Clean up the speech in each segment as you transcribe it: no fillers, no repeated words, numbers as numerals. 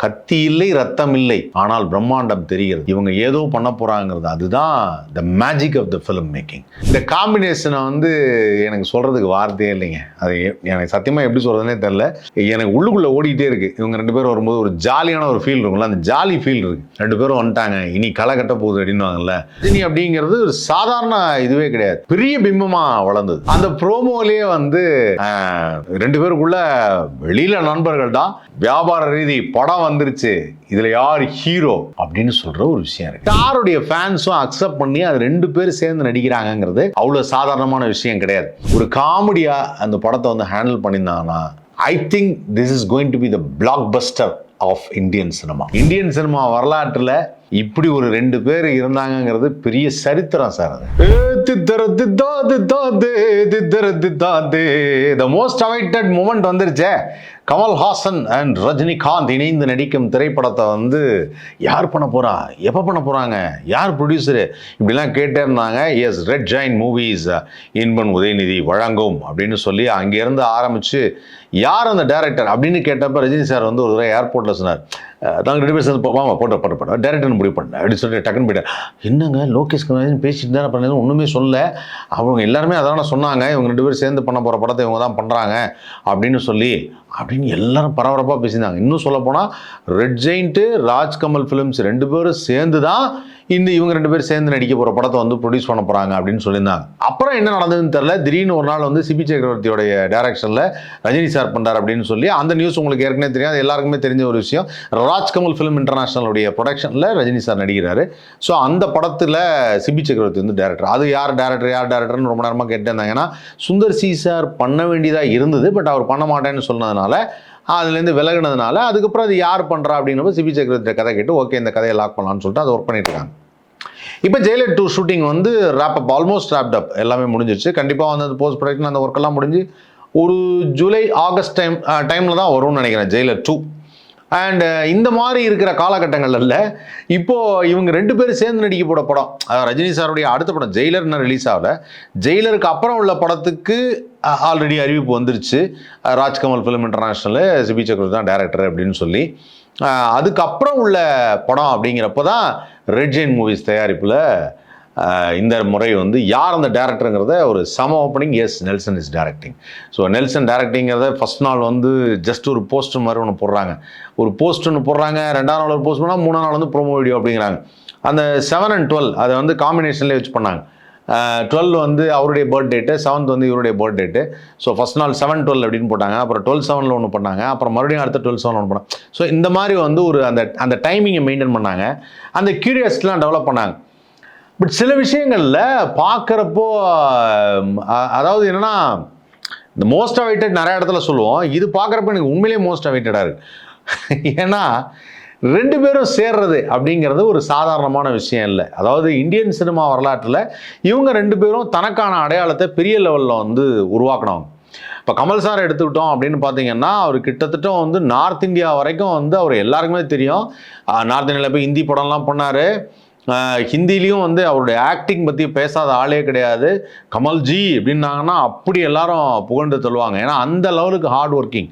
கத்தி இல்லை, ரத்தம் இல்லை, ஆனால் பிரம்மாண்டம் தெரிகிறது. இவங்க ஏதோ பண்ண போறாங்கிறது, அதுதான் the magic of the film making. இந்த காம்பினேஷனை வந்து எனக்கு சொல்றதுக்கு வார்த்தையே இல்லைங்க. அது எனக்கு சத்தியமா எப்படி சொல்றதுனே தெரியல. எனக்கு உள்ளுக்குள்ள ஓடிக்கிட்டே இருக்கு. இவங்க ரெண்டு பேரும் வரும்போது ஒரு ஜாலியான ஒரு ஃபீல் இருக்கும்ல, அந்த ஜாலி ஃபீல் இருக்கு. ரெண்டு பேரும் வந்துட்டாங்க, இனி களை கட்ட போகுது அப்படின்னுவாங்கல்ல. ரஜினி அப்படிங்கிறது ஒரு சாதாரண இதுவே கிடையாது, பெரிய பிம்பமா வளர்ந்தது. அந்த ப்ரோமோலயே வந்து ரெண்டு பேருக்குள்ள வெளியில நண்பர்கள் தான், வியாபார ரீதி படம் வந்துருச்சு, இதுல யார் ஹீரோ அப்படின்னு சொல்ற ஒரு விஷயம் இருக்கு. யாருடைய ஃபேன்ஸும் அக்செப்ட் பண்ணி அது ரெண்டு பேரும் சேர்ந்து நடிக்கிறாங்கிறது அவ்வளவு சாதாரணமான விஷயம் கிடையாது. ஒரு காமெடியா அந்த படத்தை வந்து ஹேண்டில் பண்ணியிருந்தாங்கன்னா, I think this is going to be the blockbuster of Indian cinema. Indian cinema வரலாற்றுல இப்படி ஒரு ரெண்டு பேர் இருந்தாங்கிறது பெரிய சரித்திரம் சார். அது the most awaited moment வந்துருச்சே. Kamal Haasan and Rajinikanth இணைந்து நடிக்கும் திரைப்படத்தை வந்து யார் பண்ண போறா, எப்போ பண்ண போறாங்க, யார் ப்ரொடியூசரு இப்படிலாம் கேட்டே இருந்தாங்க. Yes, Red Giant Movies Inban Udhayanidhi வழங்கும் அப்படின்னு சொல்லி அங்கேருந்து ஆரம்பிச்சு யார் அந்த டைரக்டர் அப்படின்னு கேட்டப்ப ரஜினி சார் வந்து ஒரு தடவை ஏர்போர்ட்டில் சொன்னார், நாங்கள் ரெண்டு பேர் சேர்ந்து வாங்க போட்டோம் டேரக்டர் முடிவு பண்ணேன் அப்படின்னு சொல்லி டக்குன்னு போயிட்டேன். என்னங்க லோகேஷ் கனகராஜன் பேசிட்டு தானே பண்ணது, ஒன்றுமே சொல்ல, அவங்க எல்லாருமே அதான் சொன்னாங்க, இவங்க ரெண்டு பேரும் சேர்ந்து பண்ண போகிற படத்தை இவங்க தான் பண்ணுறாங்க அப்படின்னு எல்லாரும் பரபரப்பாக பேசியிருந்தாங்க. இன்னும் சொல்ல போனால் ரெட் ஜெயின்ட்டு ராஜ்கமல் ஃபிலிம்ஸ் ரெண்டு பேரும் சேர்ந்து தான் இவங்க ரெண்டு பேரும் சேர்ந்து நடிக்க போகிற படத்தை வந்து ப்ரொடியூஸ் பண்ண போகிறாங்க அப்படின்னு சொல்லியிருந்தாங்க. அப்புறம் என்ன நடந்ததுன்னு தெரியல, திடீர்னு ஒரு நாள் வந்து சிபி சக்கரவர்த்தியோடைய டைரக்ஷனில் ரஜினி சார் பண்ணுறார் அப்படின்னு சொல்லி அந்த நியூஸ் உங்களுக்கு ஏற்கனவே தெரியாது, எல்லாருக்குமே தெரிஞ்ச ஒரு விஷயம். ராஜ்கமல் ஃபிலிம் இன்டர்நேஷனலுடைய ப்ரொடக்ஷனில் ரஜினி சார் நடிக்கிறாரு. ஸோ அந்த படத்தில் சிபி சக்கரவர்த்தி வந்து டேரக்டர். அது யார் டேரக்டர்னு ரொம்ப நேரமாக கேட்டு இருந்தாங்கன்னா, சுந்தர் சி சார் பண்ண வேண்டியதாக இருந்தது, பட் அவர் பண்ண மாட்டேன்னு சொன்னதுனால அதுலேருந்து விலகினதுனால அதுக்கப்புறம் அது யார் பண்ணுறா அப்படின்னப்போ சிபி சக்கரவர்த்தி கதை கேட்டு ஓகே இந்த கதையை லாக் பண்ணலான்னு சொல்லிட்டு அதை ஒர்க் பண்ணிட்டு இருக்காங்க. இப்போ ஜெயிலர் 2 ஷூட்டிங் வந்து ஆல்மோஸ்ட் ராப்ட் அப், எல்லாமே முடிஞ்சிருச்சு. கண்டிப்பாக வந்து அந்த போஸ்ட் ப்ரொடக்ஷன் அந்த ஒர்க்கெல்லாம் முடிஞ்சு ஒரு ஜூலை ஆகஸ்ட் டைமில் தான் வரும்னு நினைக்கிறேன் ஜெயிலர் 2. அண்ட் இந்த மாதிரி இருக்கிற காலகட்டங்களில் இப்போது இவங்க ரெண்டு பேரும் சேர்ந்து நடிக்க போட படம், ரஜினி சாருடைய அடுத்த படம் ஜெயிலர் இன்னும் ரிலீஸ் ஆகல. ஜெயிலருக்கு அப்புறம் உள்ள படத்துக்கு ஆல்ரெடி அறிவிப்பு வந்துருச்சு. ராஜ்கமல் ஃபிலிம் இன்டர்நேஷனல் சிபி சக்கரவர்த்தி தான் டைரக்டர் அப்படின்னு சொல்லி. அதுக்கப்புறம் உள்ள படம் அப்படிங்கிறப்ப தான் ரெட் ஜெயின்ட் மூவிஸ் தயாரிப்பில் இந்த முறை வந்து யார் அந்த டேரக்டருங்கிறத ஒரு சம opening. Yes, Nelson is directing. So Nelson டைரக்டிங்கிறத ஃபஸ்ட் நாள் வந்து ஜஸ்ட் ஒரு போஸ்டர் மாதிரி ஒன்று போடுறாங்க, ரெண்டாவது நாள் ஒரு போஸ்ட் பண்ணால் மூணாவது நாள் வந்து ப்ரோமோ வீடியோ அப்படிங்கிறாங்க. அந்த 7 and 12 அதை வந்து காம்பினேஷன்லேயே வச்சு பண்ணாங்க. 12 வந்து அவருடைய பர்த் டேட்டு, 7th வந்து இவருடைய பர்த் டேட்டு. ஸோ ஃபஸ்ட் நாள் 7-12 அப்படின்னு போட்டாங்க, அப்புறம் 12-7 ஒன்று பண்ணாங்க, அப்புறம் மறுபடியும் அடுத்த 12-7 ஒன்று பண்ணாங்க. ஸோ இந்த மாதிரி வந்து ஒரு அந்த டைமிங்கை மெயின்டைன் பண்ணாங்க, அந்த கியூரியாசிட்டிலாம் டெவலப் பண்ணாங்க. பட் சில விஷயங்களில் பார்க்குறப்போ அதாவது என்னென்னா, இந்த மோஸ்ட் அவைட்டட் நிறைய இடத்துல சொல்லுவோம், இது பார்க்குறப்ப எனக்கு உண்மையிலேயே மோஸ்ட் அவைட்டடாக இருக்குது. ஏன்னா ரெண்டு பேரும் சேர்றது அப்படிங்கிறது ஒரு சாதாரணமான விஷயம் இல்லை. அதாவது இந்தியன் சினிமா வரலாற்றில் இவங்க ரெண்டு பேரும் தனக்கான அடையாளத்தை பெரிய லெவலில் வந்து உருவாக்கணும். இப்போ கமல் சார் எடுத்துக்கிட்டோம் அப்படின்னு பார்த்தீங்கன்னா, அவர் கிட்டத்தட்ட வந்து நார்த் இந்தியா வரைக்கும் வந்து அவர் எல்லாருக்குமே தெரியும். நார்த் இந்தியாவில் போய் ஹிந்தி படம்லாம் பண்ணார். ஹிந்திலையும் வந்து அவருடைய ஆக்டிங் பற்றி பேசாத ஆளே கிடையாது. கமல்ஜி அப்படின்னாங்கன்னா அப்படி எல்லாரும் புகழ்ந்து சொல்லுவாங்க. ஏன்னா அந்த லெவலுக்கு ஹார்ட் ஒர்க்கிங்.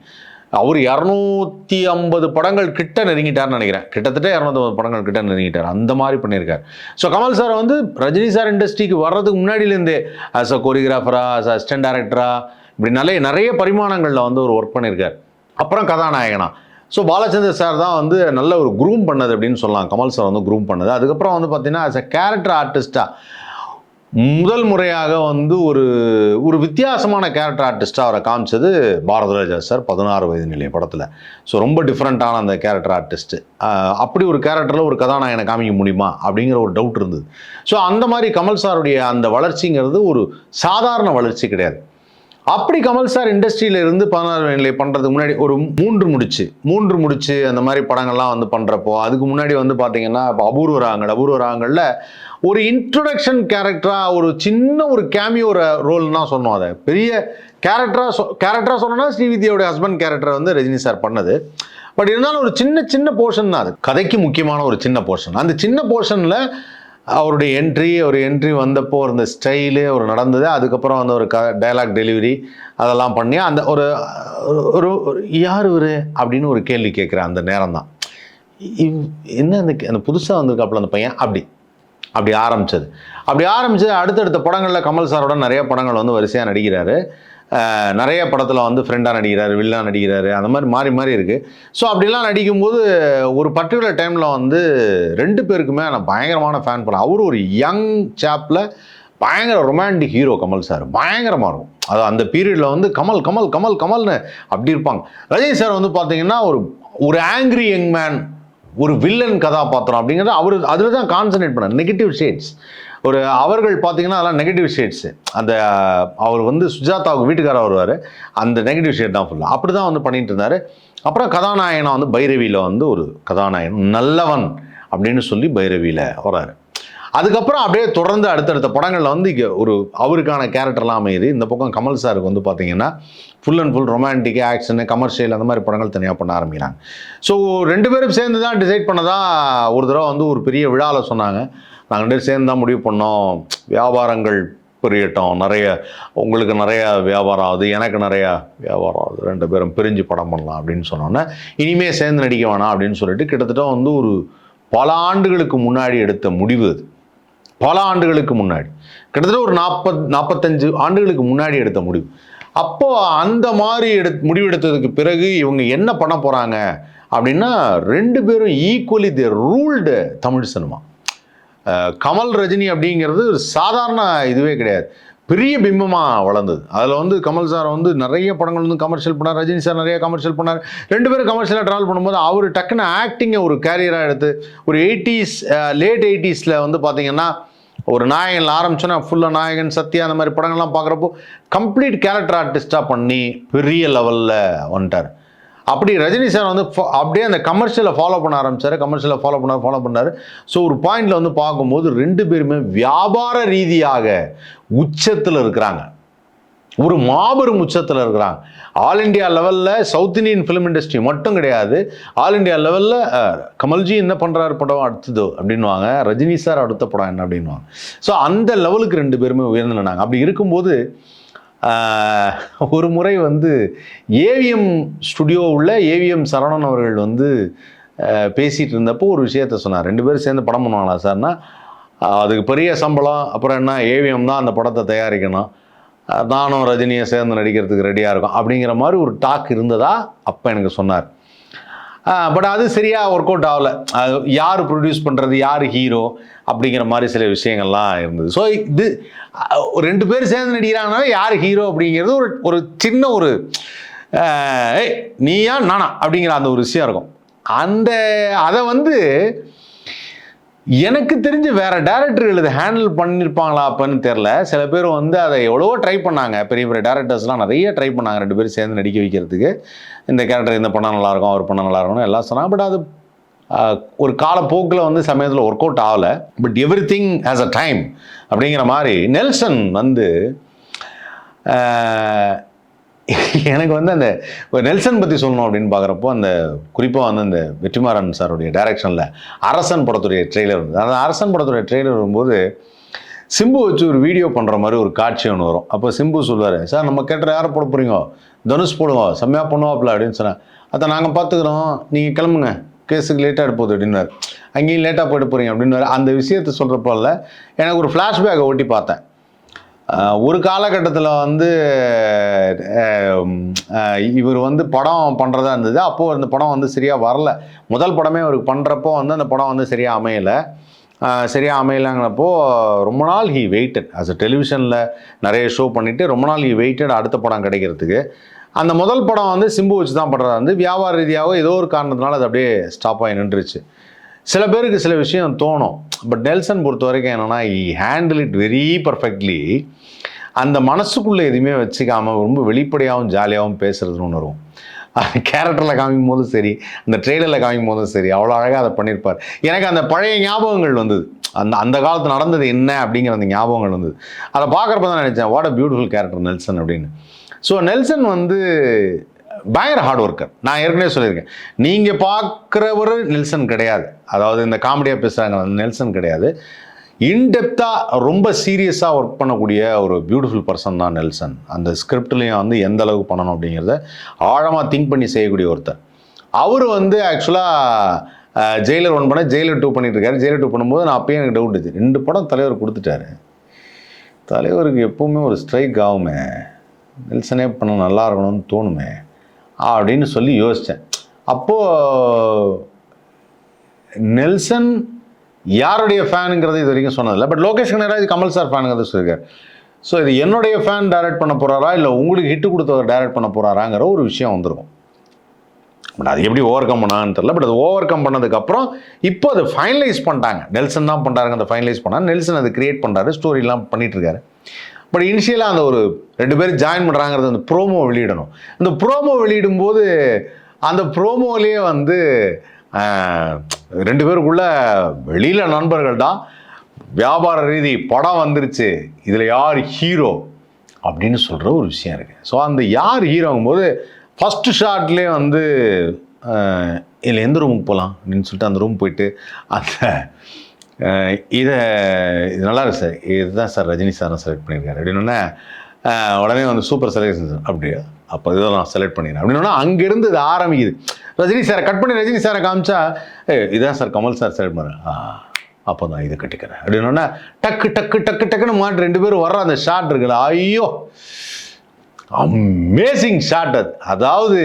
அவர் 250 படங்கள் கிட்ட நெருங்கிட்டார்னு நினைக்கிறேன், கிட்டத்தட்ட 250 படங்கள் கிட்ட நெருங்கிட்டார், அந்த மாதிரி பண்ணியிருக்கார். ஸோ கமல் சார் வந்து ரஜினி சார் இண்டஸ்ட்ரிக்கு வர்றதுக்கு முன்னாடியிலேருந்தே ஆஸ் அ கொரியோகிராஃபரா, ஆஸ் அசிஸ்டன்ட் டைரக்டரா, இப்படி நிறைய பரிமாணங்களில் வந்து ஒரு ஒர்க் பண்ணியிருக்கார். அப்புறம் கதாநாயகனா. ஸோ பாலச்சந்தர் சார் தான் வந்து நல்ல ஒரு க்ரூம் பண்ணது அப்படின்னு சொல்லலாம், கமல் சார் வந்து க்ரூம் பண்ணது. அதுக்கப்புறம் வந்து பார்த்தீங்கன்னா ஆஸ் அ கேரக்டர் ஆர்டிஸ்டாக முதல் முறையாக வந்து ஒரு வித்தியாசமான கேரக்டர் ஆர்டிஸ்ட்டாக அவரை காமிச்சது பாரதிராஜா சார் 16 வயது நிலை படத்தில். ஸோ ரொம்ப டிஃப்ரெண்ட்டான அந்த கேரக்டர் ஆர்டிஸ்ட்டு. அப்படி ஒரு கேரக்டரில் ஒரு கதாநாயகனை காமிக்க முடியுமா அப்படிங்கிற ஒரு டவுட் இருந்தது. ஸோ அந்த மாதிரி கமல் சாருடைய அந்த வளர்ச்சிங்கிறது ஒரு சாதாரண வளர்ச்சி கிடையாது. அப்படி கமல் சார் இண்டஸ்ட்ரியில இருந்து 16 வயது நிலை பண்ணுறதுக்கு முன்னாடி ஒரு 3 முடிச்சு அந்த மாதிரி படங்கள்லாம் வந்து பண்ணுறப்போ, அதுக்கு முன்னாடி வந்து பார்த்தீங்கன்னா இப்போ அபூர்வ ராகங்களில் ஒரு இன்ட்ரொடக்ஷன் கேரக்டராக ஒரு சின்ன ஒரு கேமியோ ரோல்னா சொன்னோம். அதை பெரிய கேரக்டராக சொன்னோன்னா ஸ்ரீவித்யாவுடைய ஹஸ்பண்ட் கேரக்டரை வந்து ரஜினி சார் பண்ணது. பட் இருந்தாலும் ஒரு சின்ன போர்ஷன் தான் அது, கதைக்கு முக்கியமான ஒரு சின்ன போர்ஷன். அந்த சின்ன போர்ஷனில் அவருடைய என்ட்ரி வந்தப்போ இருந்த ஸ்டைலு அவர் நடந்தது, அதுக்கப்புறம் வந்து ஒரு டயலாக் டெலிவரி அதெல்லாம் பண்ணி அந்த ஒரு யார் இவர் அப்படின்னு ஒரு கேள்வி கேட்குற அந்த நேரம் தான். என்ன அந்த புதுசாக வந்திருக்காப்புல அந்த பையன் அப்படி ஆரம்பிச்சது அடுத்தடுத்த படங்களில் கமல் சாரோட நிறைய படங்கள் வந்து வரிசையாக நடிக்கிறாரு. நிறைய படத்தில் வந்து ஃப்ரெண்டாக நடிக்கிறாரு, வில்லனாக நடிக்கிறாரு, அந்த மாதிரி மாறி மாறி இருக்குது. ஸோ அப்படிலாம் நடிக்கும்போது ஒரு பர்டிகுலர் டைமில் வந்து 2 பேருக்குமே நான் பயங்கரமான ஃபேன் பண்ணேன். அவரு ஒரு யங் சாப்பில் பயங்கர ரொமான்டிக் ஹீரோ கமல் சார், பயங்கரமாக இருக்கும். அது அந்த பீரியடில் வந்து கமல் கமல் கமல் கமல்னு அப்படி இருப்பாங்க. ரஜினி சார் வந்து பார்த்தீங்கன்னா ஒரு ஆங்க்ரி யங் மேன், ஒரு வில்லன் கதாபாத்திரம் அப்படிங்கிறது அவர் அதில் தான் கான்சன்ட்ரேட் பண்ணார். நெகட்டிவ் ஷேட்ஸ் அவர்கள் பார்த்தீங்கன்னா அதெல்லாம் நெகட்டிவ் ஷேட்ஸு. அந்த அவர் வந்து சுஜாதாவுக்கு வீட்டுக்காரர் வருவார், அந்த நெகட்டிவ் ஷேட் தான் ஃபுல்லாக அப்படி தான் வந்து பண்ணிட்டு இருந்தார். அப்புறம் கதாநாயகனாக வந்து பைரவியில் வந்து ஒரு கதாநாயகன் நல்லவன் அப்படின்னு சொல்லி பைரவியில் வர்றாரு. அதுக்கப்புறம் அப்படியே தொடர்ந்து அடுத்தடுத்த படங்களில் வந்து அவருக்கான கேரக்டர்லாம் அமையுது. இந்த பக்கம் கமல் சாருக்கு வந்து பார்த்தீங்கன்னா full and full romantic, action, commercial அந்த மாதிரி படங்கள் தனியாக பண்ண ஆரம்பிக்கிறாங்க. ஸோ 2 பேரும் சேர்ந்து தான் டிசைட் பண்ணதான் ஒரு தடவை வந்து ஒரு பெரிய விழாவில் சொன்னாங்க, நாங்கள் 2 பேரும் சேர்ந்து தான் முடிவு பண்ணோம், வியாபாரங்கள் பெரியட்டும், உங்களுக்கு நிறைய வியாபாரம் ஆகுது, எனக்கு நிறையா வியாபாரம் ஆகுது, 2 பேரும் பிரிஞ்சு படம் பண்ணலாம் அப்படின்னு சொன்னோன்னே இனிமேல் சேர்ந்து நடிக்க வேணாம் அப்படின்னு சொல்லிட்டு கிட்டத்தட்ட வந்து ஒரு பல ஆண்டுகளுக்கு முன்னாடி எடுத்த முடிவு அது. பல ஆண்டுகளுக்கு முன்னாடி, கிட்டத்தட்ட ஒரு 45 ஆண்டுகளுக்கு முன்னாடி எடுத்த முடிவு. அப்போ அந்த மாதிரி முடிவெடுத்ததுக்கு பிறகு இவங்க என்ன பண்ண போகிறாங்க அப்படின்னா 2 பேரும் ஈக்குவலி தேர் ரூல்டு தமிழ் சினிமா. கமல் ரஜினி அப்படிங்கிறது ஒரு சாதாரண இதுவே கிடையாது, பெரிய பிம்பமாக வளர்ந்தது. அதில் வந்து கமல் சார் வந்து நிறைய படங்கள் வந்து கமர்ஷியல் பண்ணார், ரஜினி சார் நிறைய கமர்ஷியல் பண்ணார். 2 பேரும் கமர்ஷியலாக ட்ராவல் பண்ணும்போது அவர் டக்குன்னு ஆக்டிங்கை ஒரு கேரியராக எடுத்து ஒரு லேட் 80s வந்து பார்த்தீங்கன்னா ஒரு நாயகன் ஆரம்பிச்சோன்னா ஃபுல்லாக நாயகன், சத்யா அந்த மாதிரி படங்கள்லாம் பார்க்குறப்போ கம்ப்ளீட் கேரக்டர் ஆர்டிஸ்டாக பண்ணி பெரிய லெவலில் வந்துட்டார். அப்படி ரஜினி சார் வந்து அப்படியே அந்த கமர்ஷியலை ஃபாலோ பண்ண ஆரம்பித்தார், கமர்ஷியலை ஃபாலோ பண்ணார். ஸோ ஒரு பாயிண்டில் வந்து பார்க்கும்போது 2 பேருமே வியாபார ரீதியாக உச்சத்தில் இருக்கிறாங்க, ஒரு மாபெரும் உச்சத்தில் இருக்கிறாங்க. ஆல் இண்டியா லெவலில் சவுத் இந்தியன் ஃபிலிம் இண்டஸ்ட்ரி மட்டும் கிடையாது, ஆல் இண்டியா லெவலில் கமல்ஜி என்ன பண்ணுறாரு படம் அடுத்தது அப்படின்வாங்க, ரஜினி சார் அடுத்த படம் என்ன அப்படின்வாங்க. ஸோ அந்த லெவலுக்கு 2 பேருமே உயர்ந்து நின்னாங்க. அப்படி இருக்கும்போது ஒரு முறை வந்து ஏவிஎம் ஸ்டுடியோ உள்ள ஏவிஎம் சரவணன் அவர்கள் வந்து பேசிகிட்டு இருந்தப்போ ஒரு விஷயத்த சொன்னார், 2 பேரும் சேர்ந்து படம் பண்ணுவாங்களா சார்னா, அதுக்கு பெரிய சம்பளம், அப்புறம் என்ன ஏவிஎம் தான் அந்த படத்தை தயாரிக்கணும், நானும் ரஜினியை சேர்ந்து நடிக்கிறதுக்கு ரெடியாக இருக்கும் அப்படிங்கிற மாதிரி ஒரு டாக் இருந்ததா அப்போ எனக்கு சொன்னார். பட் அது சரியாக ஒர்க் அவுட் ஆகலை. அது யார் ப்ரொடியூஸ் பண்ணுறது, யார் ஹீரோ அப்படிங்கிற மாதிரி சில விஷயங்கள்லாம் இருந்தது. ஸோ இது 2 பேர் சேர்ந்து நடிக்கிறாங்கனால யார் ஹீரோ அப்படிங்கிறது ஒரு சின்ன ஒரு நீயா நானா அப்படிங்கிற அந்த ஒரு விஷயம் இருக்கும். அதை வந்து எனக்கு தெரிஞ்சு வேற டைரக்டர்கள் இதை ஹேண்டில் பண்ணியிருப்பாங்களா அப்பன்னு தெரில. சில பேர் வந்து அதை எவ்வளவோ ட்ரை பண்ணாங்க, பெரிய பெரிய டேரக்டர்ஸ்லாம் நிறைய ட்ரை பண்ணாங்க 2 பேரும் சேர்ந்து நடிக்க வைக்கிறதுக்கு. இந்த கேரக்டர் இந்த பண்ணால் நல்லாயிருக்கும், அவர் பண்ணால் நல்லாயிருக்கும்னு எல்லாம் சொன்னாங்க. பட் அது ஒரு காலப்போக்கில் வந்து சமயத்தில் ஒர்க் அவுட் ஆகலை. But everything has a time அப்படிங்கிற மாதிரி நெல்சன் வந்து எனக்கு வந்து அந்த நெல்சன் பற்றி சொல்லணும் அப்படின்னு பார்க்குறப்போ அந்த குறிப்பாக வந்து அந்த வெற்றிமாறன் சாருடைய டைரக்ஷனில் அரசன் படத்துடைய ட்ரெய்லர் இருந்தது. அந்த அரசன் படத்துடைய ட்ரெய்லர் வரும்போது சிம்பு வச்சு ஒரு வீடியோ பண்ணுற மாதிரி ஒரு காட்சி ஒன்று வரும். அப்போ சிம்பு சொல்லுவார், சார் நம்ம கேரக்டர் யாரை போட போகிறீங்க, தனுஷ் போடுங்க, செம்மையாக பண்ணுவாப்பில் அப்படின்னு சொன்னேன். அதை நாங்கள் பார்த்துக்குறோம், நீங்கள் கிளம்புங்க, கேஸுக்கு லேட்டாக எடுப்போது அப்படின்னாரு. அங்கேயும் லேட்டாக போய்ட்டு போகிறீங்க அப்படின்னு அந்த விஷயத்தை சொல்கிறப்போ இல்லை, எனக்கு ஒரு ஃப்ளாஷ்பேக்கை ஓட்டி பார்த்தேன். ஒரு காலகட்டத்தில் வந்து இவர் வந்து படம் பண்ணுறதா இருந்தது. அப்போது அந்த படம் வந்து சரியாக வரல. முதல் படமே அவருக்கு பண்ணுறப்போ வந்து அந்த படம் வந்து சரியாக அமையலைங்கிறப்போ ரொம்ப நாள் ஹி வெயிட்டட். அஸ் அ டெலிவிஷனில் நிறைய ஷோ பண்ணிவிட்டு ரொம்ப நாள் ஹி வெயிட்டட் அடுத்த படம் கிடைக்கிறதுக்கு. அந்த முதல் படம் வந்து சிம்பு வச்சு தான் பண்ணுறதா வந்து வியாபார ரீதியாக ஏதோ ஒரு காரணத்தினால அது அப்படியே ஸ்டாப் ஆகி நின்றுச்சு. சில பேருக்கு சில விஷயம் தோணும். பட் நெல்சன் பொறுத்த வரைக்கும் என்னென்னா he handle it very perfectly. அந்த மனசுக்குள்ளே எதுவுமே வச்சுக்காமல் ரொம்ப வெளிப்படையாகவும் ஜாலியாகவும் பேசுகிறதுன்னு ஒன்று வரும். கேரக்டரில் காமிக்கும் போதும் சரி, அந்த ட்ரெய்லரில் காமிக்கும் போதும் சரி, அவ்வளோ அழகாக அதை பண்ணியிருப்பார். எனக்கு அந்த பழைய ஞாபகங்கள் வந்தது, அந்த காலத்தில் நடந்தது என்ன அப்படிங்கிற அந்த ஞாபகங்கள் வந்தது. அதை பார்க்குறப்ப தான் நினச்சேன், what a beautiful character Nelson அப்படின்னு. ஸோ நெல்சன் வந்து பயங்கர ஹார்ட் ஒர்க்கர். நான் ஏற்கனவே சொல்லியிருக்கேன், நீங்கள் பார்க்குறவர் நெல்சன் கிடையாது. அதாவது இந்த காமெடியாக பேசுகிறாங்க நெல்சன் கிடையாது. இன்டெப்த்தாக ரொம்ப சீரியஸாக ஒர்க் பண்ணக்கூடிய ஒரு பியூட்டிஃபுல் பர்சன் தான் நெல்சன். அந்த ஸ்கிரிப்ட்லேயும் வந்து எந்த அளவுக்கு பண்ணணும் அப்படிங்கிறத ஆழமாக திங்க் பண்ணி செய்யக்கூடிய ஒருத்தர். அவர் வந்து ஆக்சுவலாக ஜெயிலர் 1 பண்ண ஜெயிலர் 2 பண்ணிட்டு இருக்காரு. ஜெயிலர் 2 பண்ணும்போது நான் அப்பயே எனக்கு டவுட் இது 2 படம் தலைவர் கொடுத்துட்டாரு. தலைவருக்கு எப்பவுமே ஒரு ஸ்ட்ரைக் ஆகுமே, நெல்சனே பண்ண நல்லா இருக்கணும்னு தோணுமே அப்படின்னு சொல்லி யோசித்தேன். அப்போது நெல்சன் யாருடைய ஃபேனுங்கிறது இது வரைக்கும் சொன்னதில்லை. பட் லோகேஷ் கனகராஜ் கமல் சார் ஃபேனுங்கிறத சொல்லியிருக்காரு. ஸோ இது என்னுடைய ஃபேன் டைரக்ட் பண்ண போகிறாரா இல்லை உங்களுக்கு ஹிட்டு கொடுத்தவர் டைரக்ட் பண்ண போகிறாராங்கிற ஒரு விஷயம் வந்திருக்கும். பட் அது எப்படி ஓவர் கம் பண்ணாங்கன்னு தெரியல. பட் அது ஓவர் கம் பண்ணதுக்கப்புறம் இப்போ அதை ஃபைனலைஸ் பண்ணிட்டாங்க. நெல்சன் தான் பண்ணுறாங்க, அதை ஃபைனலைஸ் பண்ணாங்க. நெல்சன் அதை கிரியேட் பண்ணுறாரு, ஸ்டோரிலாம் பண்ணிட்டு இருக்காரு. பட் இனிஷியலாக அந்த ஒரு 2 பேர் ஜாயின் பண்ணுறாங்கிறது அந்த ப்ரோமோ வெளியிடணும். அந்த ப்ரோமோ வெளியிடும்போது அந்த ப்ரோமோலேயே வந்து 2 பேருக்குள்ள வெளியில் நண்பர்கள் தான், வியாபார ரீதி படம் வந்துருச்சு, இதில் யார் ஹீரோ அப்படின்னு சொல்கிற ஒரு விஷயம் இருக்குது. ஸோ அந்த யார் ஹீரோங்கும்போது ஃபஸ்ட்டு ஷாட்லேயே வந்து இதில் எந்த ரூமுக்கு போகலாம் அப்படின்னு சொல்லிட்டு அந்த ரூம் போயிட்டு அந்த இது நல்லா இருக்கு சார், இதுதான் சார் ரஜினி சார் நான் செலக்ட் பண்ணியிருக்காரு அப்படின்னா உடனே வந்து சூப்பர் செலக்ஷன் சார் அப்படியா, அப்போ இதை நான் செலக்ட் பண்ணிடுறேன் அப்படின்னா அங்கேருந்து இது ஆரம்பிக்குது. ரஜினி சாரை கட் பண்ணி ரஜினி சாரை காமிச்சா இதுதான் சார் கமல் சார் செலக்ட் பண்ணுறேன், அப்போ தான் இதை கட்டிக்கிறேன் அப்படின்னா டக்கு டக்கு டக்கு டக்குன்னு மாட்டு 2 பேரும் வர்ற அந்த ஷாட் இருக்குல்ல, ஐயோ அமேசிங் ஷாட் அது. அதாவது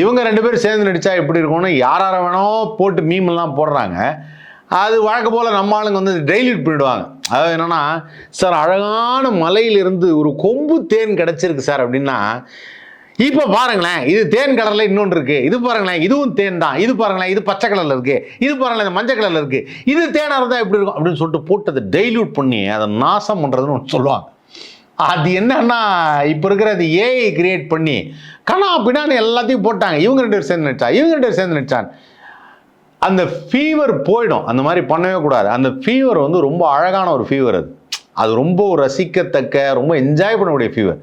இவங்க 2 பேரும் சேர்ந்து நடித்தா எப்படி இருக்கும்னு யாரை வேணால் போட்டு மீமெல்லாம் போடுறாங்க. அது வழக்க போல் நம்ம ஆளுங்க வந்து டெய்லிட் பண்ணிவிடுவாங்க. அதாவது என்னென்னா, சார் அழகான மலையிலிருந்து ஒரு கொம்பு தேன் கிடச்சிருக்கு சார் அப்படின்னா, இப்போ பாருங்களேன் இது தேன் கடலில் இன்னொன்று இருக்குது, இது பாருங்களேன் இதுவும் தேன் தான், இது பாருங்களேன் இது பச்சை கலரில் இருக்குது, இது பாருங்களேன் இது மஞ்சள் கலரில் இருக்குது, இது தேனாக இருந்தால் எப்படி இருக்கும் அப்படின்னு சொல்லிட்டு போட்டு அதை டைல்யூட் பண்ணி அதை நாசம் பண்ணுறதுன்னு ஒன்று சொல்லுவாங்க. அது என்னன்னா இப்போ இருக்கிற அது ஏஐ கிரியேட் பண்ணி கண்ணா பின்னாடி எல்லாத்தையும் போட்டாங்க. இவங்க 2 பேர் சேர்ந்து நடிச்சா, இவங்க 2 பேர் சேர்ந்து நடிச்சான். அந்த ஃபீவர் போயிடும். அந்த மாதிரி பண்ணவே கூடாது. அந்த ஃபீவர் வந்து ரொம்ப அழகான ஒரு ஃபீவர். அது ரொம்ப ரசிக்கத்தக்க, ரொம்ப என்ஜாய் பண்ணக்கூடிய ஃபீவர்.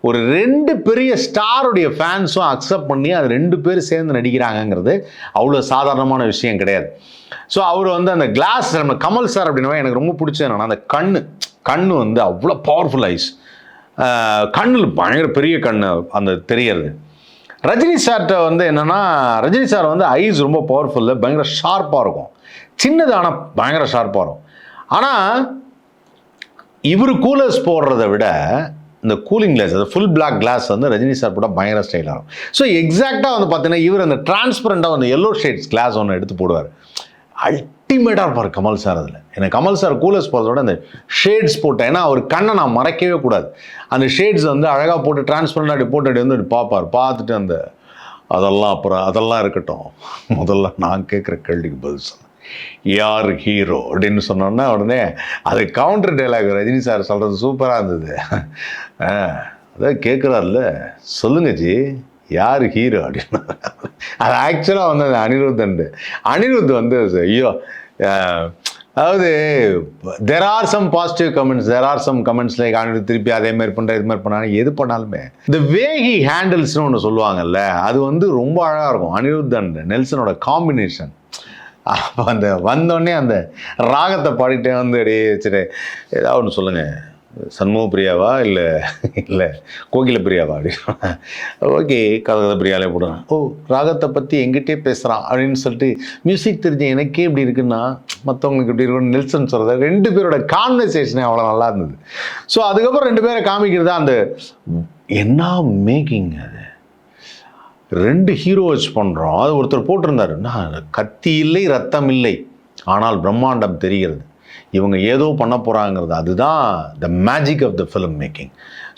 ஒரு 2 பெரிய ஸ்டாருடைய ஃபேன்ஸும் அக்செப்ட் பண்ணி அது 2 பேர் சேர்ந்து நடிக்கிறாங்கங்கிறது அவ்வளோ சாதாரணமான விஷயம் கிடையாது. ஸோ அவர் வந்து அந்த கிளாஸ் கமல் சார் அப்படின்னா எனக்கு ரொம்ப பிடிச்சது என்னன்னா அந்த கண்ணு வந்து அவ்வளோ பவர்ஃபுல் ஐஸ், கண்ணில் பயங்கர பெரிய கண்ணு அந்த தெரியறது. ரஜினி சார்கிட்ட வந்து என்னென்னா ரஜினி சார் வந்து ஐஸ் ரொம்ப பவர்ஃபுல்லு, பயங்கர ஷார்ப்பாக இருக்கும், சின்னது ஆனால் பயங்கர ஷார்ப்பாக இருக்கும். ஆனால் இவர் கூலர்ஸ் போடுறத விட இந்த கூலிங் கிளாஸ், அது ஃபுல் பிளாக் கிளாஸ் வந்து ரஜினி சார் போட பயங்கர ஸ்டைலாக இருக்கும். ஸோ எக்ஸாக்டாக வந்து பார்த்தீங்கன்னா இவர் அந்த டிரான்ஸ்பரண்ட்டாக வந்து எல்லோ ஷேட்ஸ் கிளாஸ் ஒன்று எடுத்து போடுவார். அல்டிமேட்டாக இருப்பார் கமல் சார் அதில். எனக்கு கமல் சார் கூலர்ஸ் போடுறதோட அந்த ஷேட்ஸ் போட்டேன், ஏன்னா அவர் கண்ணை நான் மறைக்கவே கூடாது. அந்த ஷேட்ஸ் வந்து அழகாக போட்டு டிரான்ஸ்பரண்டாக அப்படி போட்டு அப்படி வந்து பார்ப்பார். பார்த்துட்டு அந்த அதெல்லாம் இருக்கட்டும், முதல்ல நான் கேட்குற கேள்விக்கு பதில் சொன்னேன், யார் ஹீரோ அப்படின்னு சொன்னோன்னா உடனே அது கவுண்டர் டைலாக் ரஜினி சார் சொல்கிறது சூப்பராக இருந்தது. அதான் கேட்குறாருல்ல, சொல்லுங்க ஜி யார் ஹீரோ அப்படின்னு. அது ஆக்சுவலாக வந்து அந்த அனிருத் வந்து ஐயோ, அதாவது there are some positive comments, there are some comments like Anirudh திருப்பி அதே மாதிரி பண்ணுற இது மாதிரி பண்ணாங்க. எது பண்ணாலுமே இந்த வே ஹி ஹேண்டில்ஸ்னு ஒன்று சொல்லுவாங்கல்ல, அது வந்து ரொம்ப அழகாக இருக்கும். அனிருத் அண்ட் நெல்சனோட காம்பினேஷன். அப்போ அந்த வந்தோடனே அந்த ராகத்தை பாடிட்டே வந்து அப்படியே வச்சுட்டு ஏதாவது ஒன்று சொல்லுங்கள், சண்முக பிரியாவா இல்லை கோகில பிரியாவா அப்படின்னு. ஓகே கதை பிரியாலே போடுறேன். ஓ ராகத்தை பற்றி எங்கிட்டே பேசுகிறான் அப்படின்னு சொல்லிட்டு மியூசிக் தெரிஞ்ச எனக்கே இப்படி இருக்குன்னா மற்றவங்களுக்கு எப்படி இருக்குன்னு நெல்சன் சொல்கிறது. 2 பேரோட கான்வர்சேஷனே அவ்வளோ நல்லா இருந்தது. ஸோ அதுக்கப்புறம் 2 பேரை காமிக்கிறது அந்த என்ன மேக்கிங், அது 2 ஹீரோ வச்சு பண்ணுறோம். அது ஒருத்தர் போட்டிருந்தாரு, கத்தி இல்லை ரத்தம் இல்லை ஆனால் பிரம்மாண்டம் தெரிகிறது, இவங்க ஏதோ பண்ண போகிறாங்கிறது, அதுதான் the magic of the film making.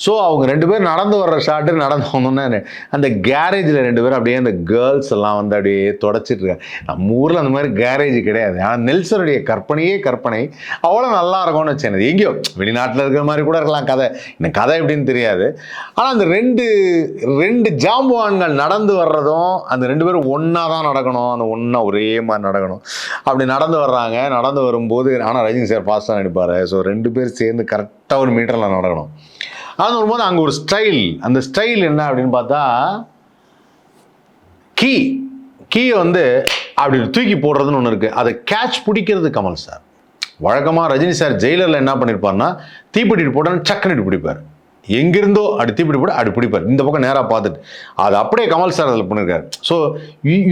So அவங்க 2 பேர் நடந்து வர்ற ஷாட்டு நடந்து வந்தோன்னே அந்த கேரேஜில் 2 பேரும் அப்படியே அந்த கேர்ள்ஸ் எல்லாம் வந்து அப்படியே தொடச்சிட்டு இருக்காங்க. நம்ம ஊரில் அந்த மாதிரி கேரேஜ் கிடையாது. ஆனால் நெல்சனுடைய கற்பனை அவ்வளோ நல்லா இருக்கும்னு வச்சேன். எங்கேயோ வெளிநாட்டில் இருக்கிற மாதிரி கூட இருக்கலாம் கதை, இந்த கதை எப்படின்னு தெரியாது. ஆனால் அந்த 2 ஜாம்பவான்கள் நடந்து வர்றதும் அந்த 2 பேரும் ஒன்றா தான் நடக்கணும், அந்த ஒன்றா ஒரே மாதிரி நடக்கணும். அப்படி நடந்து வர்றாங்க. நடந்து வரும்போது ஆனால் ரஜினி சார் ஃபாஸ்ட்டாக நடிப்பார். ஸோ 2 பேர் சேர்ந்து கரெக்டாக ஒரு மீட்டரில் நடக்கணும். அது வரும்போது அங்கே ஒரு ஸ்டைல், அந்த ஸ்டைல் என்ன அப்படின்னு பார்த்தா கீயை வந்து அப்படி தூக்கி போடுறதுன்னு ஒன்று இருக்குது. அதை கேட்ச் பிடிக்கிறது கமல் சார். வழக்கமாக ரஜினி சார் ஜெயிலரில் என்ன பண்ணியிருப்பார்னா தீப்பெட்டி போட்டோன்னு சக்குன்னு பிடிப்பார். எங்கிருந்தோ அடுத்து இப்படி போட அப்படி பிடிப்பார், இந்த பக்கம் நேராக பார்த்துட்டு அது அப்படியே கமல் சார் அதில் பண்ணியிருக்காரு. So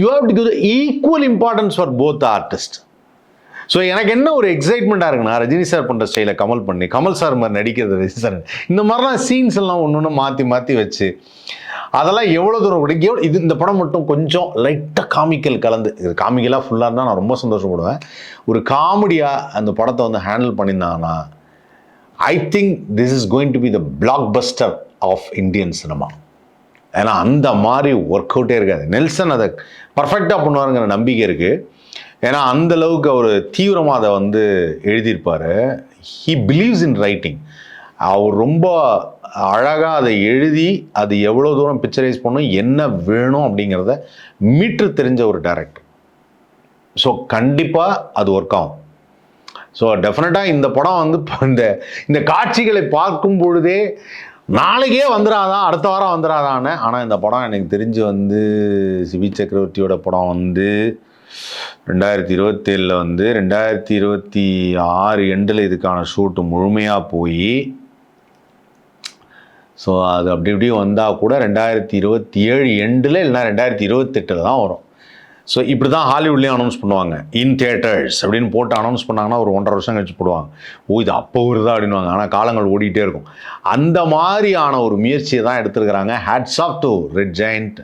you have to give the equal importance for both artist. So எனக்கு என்ன ஒரு எக்ஸைட்மெண்ட்டாக இருக்குன்னா, ரஜினி சார் பண்ணுற ஸ்டைலில் கமல் பண்ணி, கமல் சார் மாதிரி நடிக்கிறது ரஜினி சார், இந்த மாதிரிலாம் சீன்ஸ் எல்லாம் ஒன்று ஒன்று மாற்றி மாற்றி வச்சு அதெல்லாம் எவ்வளோ தூரம் கூட இது இந்த படம் மட்டும் கொஞ்சம் லைட்டாக காமிக்கல் கலந்து, இது காமிக்கலாக ஃபுல்லாக இருந்தால் நான் ரொம்ப சந்தோஷப்படுவேன். ஒரு காமெடியாக அந்த படத்தை வந்து ஹேண்டில் பண்ணியிருந்தாங்கன்னா I think this is going to be the blockbuster of Indian cinema. ஏன்னா அந்த மாதிரி ஒர்க் அவுட்டே இருக்காது. நெல்சன் அதை பர்ஃபெக்டாக பண்ணுவாருங்கிற நம்பிக்கை இருக்குது. ஏன்னா அந்த அளவுக்கு அவர் தீவிரமாக அதை வந்து எழுதியிருப்பார். He believes in writing. அவர் ரொம்ப அழகாக அதை எழுதி அது எவ்வளோ தூரம் பிக்சரைஸ் பண்ணணும், என்ன வேணும் அப்படிங்கிறத மீட்டு தெரிஞ்ச ஒரு டைரக்டர். ஸோ கண்டிப்பாக அது ஒர்க் ஆகும். ஸோ டெஃபினட்டாக இந்த படம் வந்து இந்த காட்சிகளை பார்க்கும் பொழுதே நாளைக்கே வந்துடாதான், அடுத்த வாரம் வந்துடாதான்னு. ஆனால் இந்த படம் எனக்கு தெரிஞ்சு வந்து சிவி சக்கரவர்த்தியோட படம் வந்து 2027 வந்து 2026 எண்டில் இதுக்கான ஷூட்டு முழுமையாக போய், ஸோ அது அப்படி இப்படி வந்தால் கூட 2027 எண்டில் இல்லைனா 2028 தான் வரும். ஸோ இப்படி தான் ஹாலிவுட்லேயும் அனௌன்ஸ் பண்ணுவாங்க, இன் தியேட்டர்ஸ் அப்படின்னு போட்டு அனௌன்ஸ் பண்ணாங்கன்னா ஒரு 1.5 வருஷம் கழிச்சு போடுவாங்க. இது அப்போ வருதா அப்படின்வாங்க. ஆனால் காலங்கள் ஓடிட்டே இருக்கும். அந்த மாதிரியான ஒரு முயற்சியை தான் எடுத்துருக்கிறாங்க. Hats off to red giant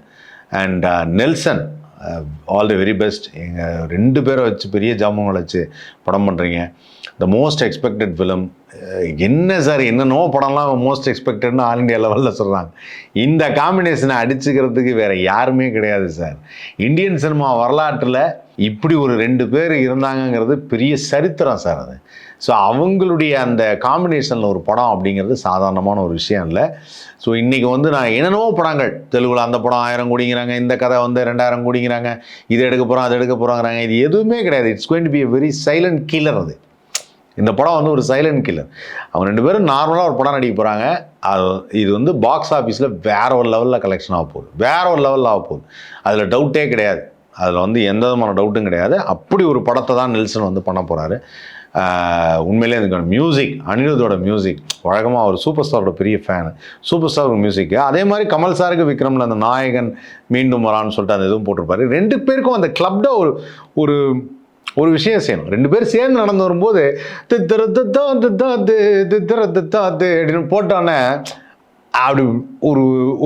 and Nelson. All the very best. எங்கள் 2 பேரை வச்சு பெரிய ஜாமங்களை வச்சு படம் பண்ணுறீங்க. The most expected film. என்ன சார் என்னென்னோ படம்லாம் மோஸ்ட் எக்ஸ்பெக்டட்னு ஆல் இண்டியா லெவலில் சொல்கிறாங்க. இந்த காம்பினேஷனை அடிச்சுக்கிறதுக்கு வேறு யாருமே கிடையாது சார். இந்தியன் சினிமா வரலாற்றில் இப்படி ஒரு 2 பேர் இருந்தாங்கங்கிறது பெரிய சரித்திரம் சார் அது. ஸோ அவங்களுடைய அந்த காம்பினேஷனில் ஒரு படம் அப்படிங்கிறது சாதாரணமான ஒரு விஷயம் இல்லை. ஸோ இன்றைக்கி வந்து நான் என்னென்னவோ படங்கள் தெலுங்குல அந்த படம் 1000 கோடிங்கிறாங்க, இந்த கதை வந்து 2000 கோடிங்கிறாங்க, இது எடுக்க போகிறோம் அது எடுக்க போகிறாங்கிறாங்க. இது எதுவுமே கிடையாது. It's going to B a very silent killer. அது இந்த படம் வந்து ஒரு சைலண்ட் கில்லர். அவங்க 2 பேரும் நார்மலாக ஒரு படம் நடிக்க போகிறாங்க. இது வந்து பாக்ஸ் ஆஃபீஸில் வேற ஒரு லெவலில் கலெக்ஷன் ஆக போகுது, வேற ஒரு லெவலில் ஆக போகுது. அதில் டவுட்டே கிடையாது. அதில் வந்து எந்த விதமான டவுட்டும் கிடையாது. அப்படி ஒரு படத்தை தான் நெல்சன் வந்து பண்ண போகிறாரு. உண்மையிலே இதுக்கான மியூசிக், அனிருத்தோட மியூசிக், வழக்கமாக அவர் சூப்பர் ஸ்டாரோட பெரிய ஃபேனு. சூப்பர் ஸ்டார் மியூசிக்கு அதே மாதிரி கமல் சாருக்கு விக்ரமில் அந்த நாயகன் மீண்டும் வரான்னு சொல்லிட்டு அந்த இதுவும் போட்டிருப்பாரு. 2 பேருக்கும் அந்த கிளப்ட ஒரு ஒரு விஷயம் செய்யணும். 2 பேர் சேர்ந்து நடந்து வரும்போது அப்படின்னு போட்டோன்னே அப்படி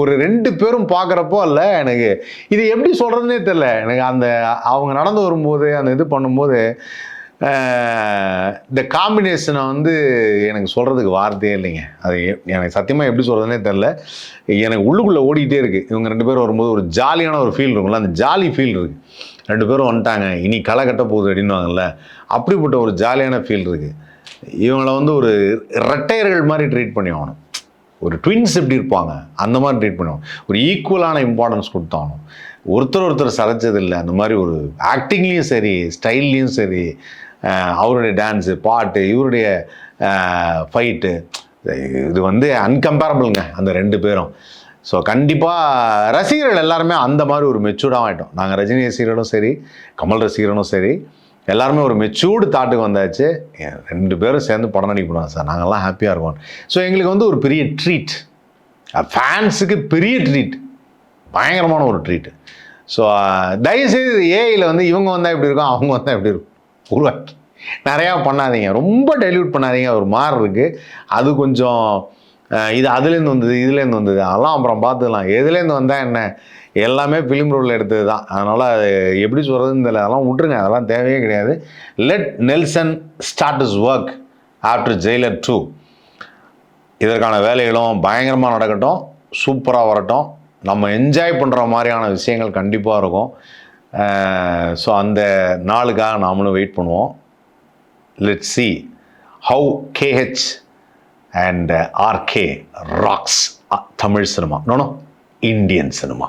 ஒரு 2 பேரும் பார்க்குறப்போ இல்லை எனக்கு இது எப்படி சொல்கிறதுனே தெரில. எனக்கு அந்த அவங்க நடந்து வரும்போது அந்த இது பண்ணும்போது இந்த காம்பினேஷனை வந்து எனக்கு சொல்கிறதுக்கு வார்த்தையே இல்லைங்க. அது எனக்கு சத்தியமாக எப்படி சொல்கிறதுனே தெரில. எனக்கு உள்ளுக்குள்ளே ஓடிக்கிட்டே இருக்குது. இவங்க 2 பேரும் வரும்போது ஒரு ஜாலியான ஒரு ஃபீல் இருக்கும்ல, அந்த ஜாலி ஃபீல் இருக்குது. 2 பேரும் வந்துட்டாங்க, இனி களை கட்ட போகுது அப்படின்வாங்கல்ல, அப்படிப்பட்ட ஒரு ஜாலியான ஃபீல் இருக்குது. இவங்களை வந்து ஒரு ரெட்டையர்கள் மாதிரி ட்ரீட் பண்ணி ஆகணும். ஒரு ட்வின்ஸ் எப்படி இருப்பாங்க அந்த மாதிரி ட்ரீட் பண்ணுவோம். ஒரு ஈக்குவலான இம்பார்ட்டன்ஸ் கொடுத்தாகணும். ஒருத்தர் சரைச்சது இல்லை. அந்த மாதிரி ஒரு ஆக்டிங்லேயும் சரி, ஸ்டைல்லையும் சரி, அவருடைய டான்ஸு, பாட்டு, இவருடைய ஃபைட்டு, இது வந்து அன்கம்பேரபிளுங்க அந்த 2 பேரும். ஸோ கண்டிப்பாக ரசிகர்கள் எல்லாருமே அந்த மாதிரி ஒரு மெச்சூர்டாக ஆகிட்டோம். நாங்கள் ரஜினி ரசிகர்களும் சரி, கமல் ரசிகர்களும் சரி, எல்லாருமே ஒரு மெச்சூர்டு தாட்டுக்கு வந்தாச்சு. 2 பேரும் சேர்ந்து படம் நடிக்கணும் சார், நாங்கள்லாம் ஹாப்பியாக இருக்கோம். ஸோ எங்களுக்கு வந்து ஒரு பெரிய ட்ரீட், ஃபேன்ஸுக்கு பெரிய ட்ரீட், பயங்கரமான ஒரு ட்ரீட்டு. ஸோ தயவுசெய்து ஏஐயில் வந்து இவங்க வந்தால் எப்படி இருக்கும், அவங்க வந்தால் எப்படி இருக்கும் உருவாக்கி நிறையா பண்ணாதீங்க, ரொம்ப டைல்யூட் பண்ணாதீங்க. ஒரு மாதிரி இருக்குது அது கொஞ்சம். இது அதுலேருந்து வந்தது, இதுலேருந்து வந்தது, அதெல்லாம் அப்புறம் பார்த்துக்கலாம். எதுலேருந்து வந்தால் என்ன, எல்லாமே ஃபிலிம் ரோலில் எடுத்தது தான். அதனால் அது எப்படி சொல்கிறதுன்னு தெரியல. அதெல்லாம் விட்டுருங்க, அதெல்லாம் தேவையே கிடையாது. Let Nelson start is work after Jailer 2. இதற்கான வேலைகளும் பயங்கரமாக நடக்கட்டும், சூப்பராக வரட்டும். நம்ம என்ஜாய் பண்ணுற மாதிரியான விஷயங்கள் கண்டிப்பாக இருக்கும். ஸோ அந்த நாளுக்காக நாமளும் வெயிட் பண்ணுவோம். Let's see how KH and RK rocks Tamil cinema. No, Indian cinema.